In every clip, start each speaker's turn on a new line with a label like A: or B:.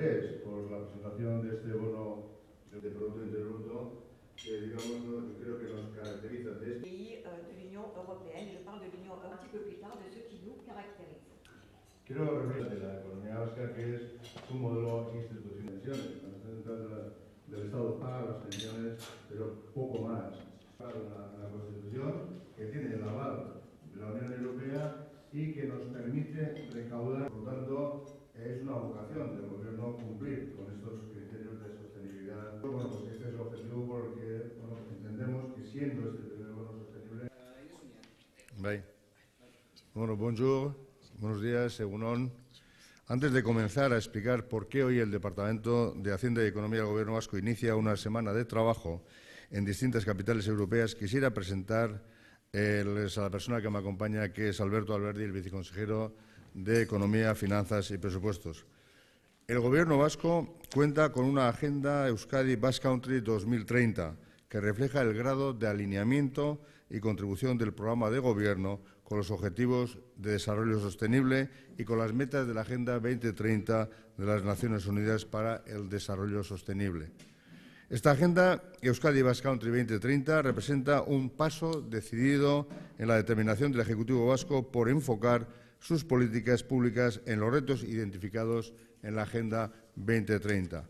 A: interés por la presentación de este bono de Producto Interior Bruto que, digamos, creo que nos caracteriza de este
B: pays de l'Union européenne. Je parle de l'Union un petit peu plus tard, de ce qui nous caractérise.
A: Quiero referir de la economía vasca, que es su modelo institucional. Del Estado paga las pensiones, pero poco más. La Constitución, que tiene el aval de la Unión Europea y que nos permite recaudar. Por lo tanto, es una vocación del Gobierno cumplir con estos criterios de sostenibilidad. Bueno, pues este es el objetivo porque entendemos que siendo este primer bono sostenible.
C: Bueno, bonjour, buenos días, egunon. Antes de comenzar a explicar por qué hoy el Departamento de Hacienda y Economía del Gobierno vasco inicia una semana de trabajo en distintas capitales europeas, quisiera presentar a la persona que me acompaña, que es Alberto Alberdi, el viceconsejero de Economía, Finanzas y Presupuestos. El Gobierno vasco cuenta con una Agenda Euskadi Basque Country 2030 que refleja el grado de alineamiento y contribución del programa de Gobierno con los objetivos de desarrollo sostenible y con las metas de la Agenda 2030 de las Naciones Unidas para el Desarrollo Sostenible. Esta Agenda Euskadi Basque Country 2030 representa un paso decidido en la determinación del Ejecutivo vasco por enfocar sus políticas públicas en los retos identificados en la Agenda 2030.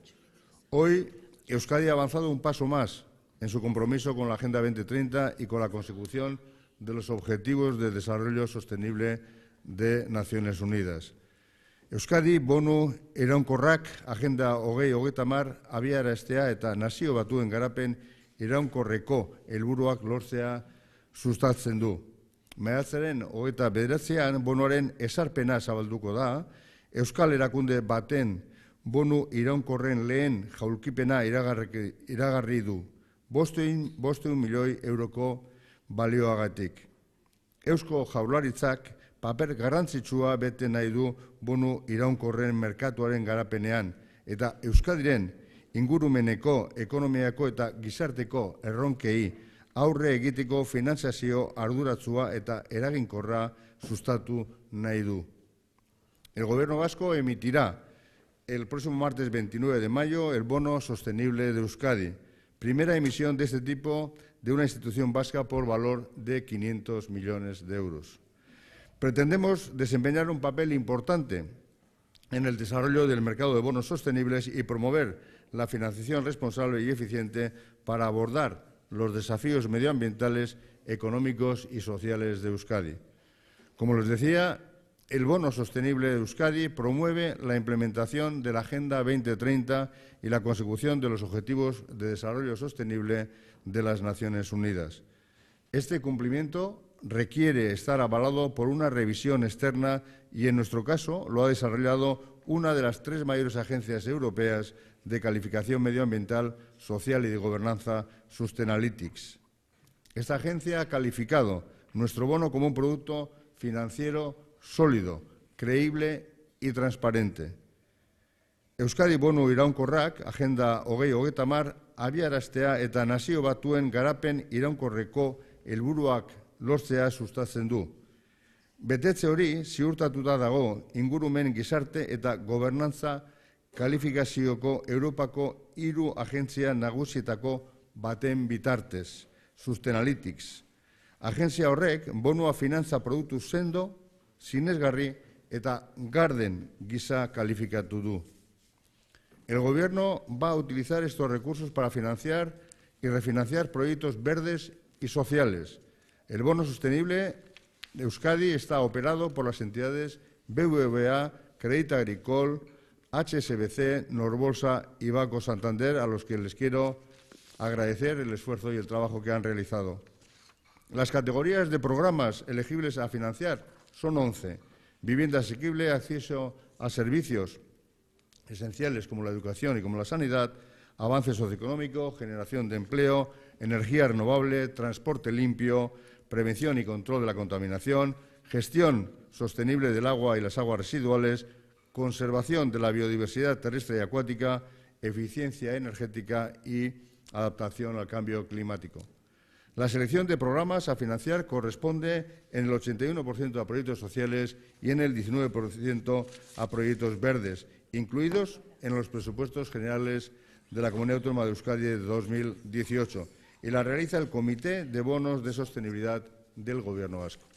C: Hoy, Euskadi ha avanzado un paso más en su compromiso con la Agenda 2030 y con la consecución de los Objetivos de Desarrollo Sostenible de Naciones Unidas. Euskadi bonu iraunkorrak Agenda 2030 abiaraztea eta nazio batuen garapen iraunkorreko helburuak lortzea sustatzen du. Maiatzaren 29an bonoaren ezarpena zabalduko da, Euskal Erakunde baten bonu iraunkorren lehen jaulkipena iragarri du, 500 milioi euroko balioagatik. Eusko Jaurlaritzak paper garrantzitsua bete nahi du bonu iraunkorren merkatuaren garapenean eta Euskadiren ingurumeneko, ekonomiako eta gizarteko erronkei aurre egiteko finantzazio arduratsua eta eraginkorra sustatu nahi du. El Gobierno vasco emitirá el próximo martes 29 de mayo el bono sostenible de Euskadi, primera emisión de este tipo de una institución vasca por valor de 500 millones de euros. Pretendemos desempeñar un papel importante en el desarrollo del mercado de bonos sostenibles y promover la financiación responsable y eficiente para abordar los desafíos medioambientales, económicos y sociales de Euskadi. Como les decía, el bono sostenible de Euskadi promueve la implementación de la Agenda 2030 y la consecución de los Objetivos de Desarrollo Sostenible de las Naciones Unidas. Este cumplimiento requiere estar avalado por una revisión externa y, en nuestro caso, lo ha desarrollado una de las 3 mayores agencias europeas de calificación medioambiental, social y de gobernanza, Sustainalytics. Esta agencia ha calificado nuestro bono como un producto financiero sólido, creíble y transparente. Euskadi bonu iraunkorrak Agenda 2030 abiaraztea eta nazio batuen garapen iraunkorreko helburuak lortzea sustatzen du. Betetze hori ziurtatuta dago ingurumen, gizarte eta gobernantza kalifikazioko Europako 3 agentzia nagusietako baten bitartez, Sustainalytics. Agentzia horrek bonua finantza produktu sendo, sinesgarri eta garden gisa kalifikatu du. El Gobierno va a utilizar estos recursos para financiar y refinanciar proyectos verdes y sociales. El bono sostenible de Euskadi está operado por las entidades BBVA, Crédit Agricole, HSBC, Norbolsa y Banco Santander, a los que les quiero agradecer el esfuerzo y el trabajo que han realizado. Las categorías de programas elegibles a financiar son 11. Vivienda asequible, acceso a servicios esenciales como la educación y como la sanidad, avance socioeconómico, generación de empleo, energía renovable, transporte limpio, prevención y control de la contaminación, gestión sostenible del agua y las aguas residuales, conservación de la biodiversidad terrestre y acuática, eficiencia energética y adaptación al cambio climático. La selección de programas a financiar corresponde en el 81% a proyectos sociales y en el 19% a proyectos verdes incluidos en los presupuestos generales de la Comunidad Autónoma de Euskadi de 2018, y la realiza el Comité de Bonos de Sostenibilidad del Gobierno vasco.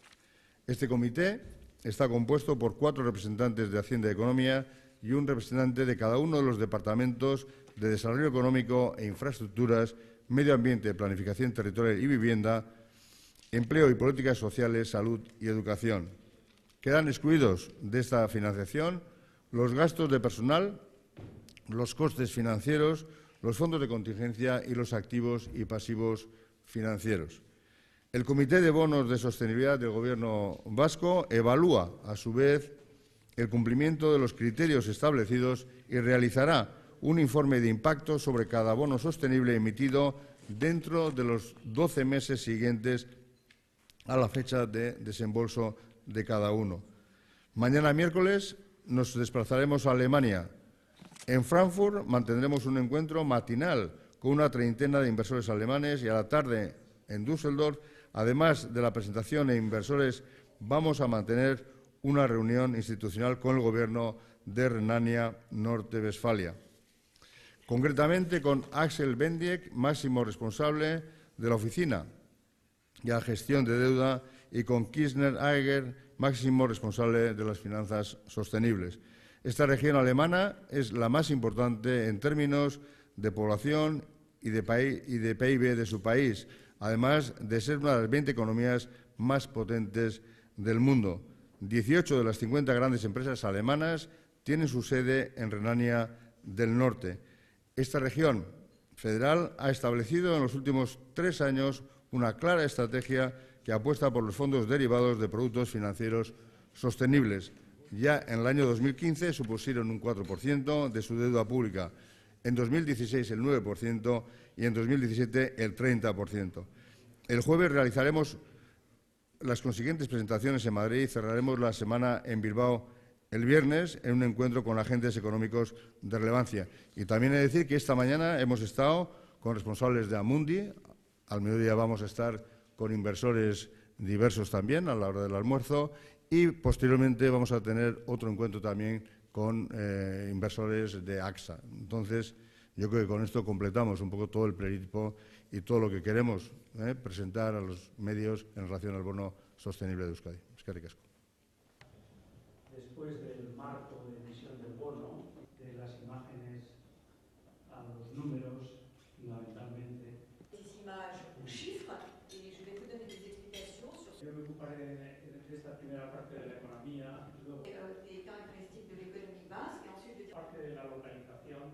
C: Este comité está compuesto por 4 representantes de Hacienda y Economía y un representante de cada uno de los departamentos de Desarrollo Económico e Infraestructuras, Medio Ambiente, Planificación Territorial y Vivienda, Empleo y Políticas Sociales, Salud y Educación. Quedan excluidos de esta financiación los gastos de personal, los costes financieros, los fondos de contingencia y los activos y pasivos financieros. El Comité de Bonos de Sostenibilidad del Gobierno vasco evalúa, a su vez, el cumplimiento de los criterios establecidos y realizará un informe de impacto sobre cada bono sostenible emitido dentro de los 12 meses siguientes a la fecha de desembolso de cada uno. Mañana miércoles nos desplazaremos a Alemania. En Frankfurt mantendremos un encuentro matinal con una treintena de inversores alemanes y a la tarde en Düsseldorf, además de la presentación de inversores, vamos a mantener una reunión institucional con el Gobierno de Renania-Norte-Westfalia. Concretamente con Axel Bendiek, máximo responsable de la oficina y la gestión de deuda, y con Kirchner Eiger, máximo responsable de las finanzas sostenibles. Esta región alemana es la más importante en términos de población y de PIB de su país, además de ser una de las 20 economías más potentes del mundo. 18 de las 50 grandes empresas alemanas tienen su sede en Renania del Norte. Esta región federal ha establecido en los últimos 3 años una clara estrategia que apuesta por los fondos derivados de productos financieros sostenibles. Ya en el año 2015 supusieron un 4% de su deuda pública, en 2016 el 9% y en 2017 el 30%. El jueves realizaremos las consiguientes presentaciones en Madrid y cerraremos la semana en Bilbao el viernes en un encuentro con agentes económicos de relevancia. Y también he de decir que esta mañana hemos estado con responsables de Amundi, al mediodía vamos a estar con inversores diversos también a la hora del almuerzo y posteriormente vamos a tener otro encuentro también con inversores de AXA. Entonces, yo creo que con esto completamos un poco todo el prototipo y todo lo que queremos presentar a los medios en relación al bono sostenible de Euskadi. Eskerrik asko.
D: Después del marco de emisión del bono, de las imágenes a los números, fundamentalmente.
B: Ces images aux chiffres, et je vais vous donner des explications sur
D: Yo me ocuparé de esta primera parte de la economía, luego
B: des caractéristiques de l'économie basque, et ensuite de
D: parte de la localización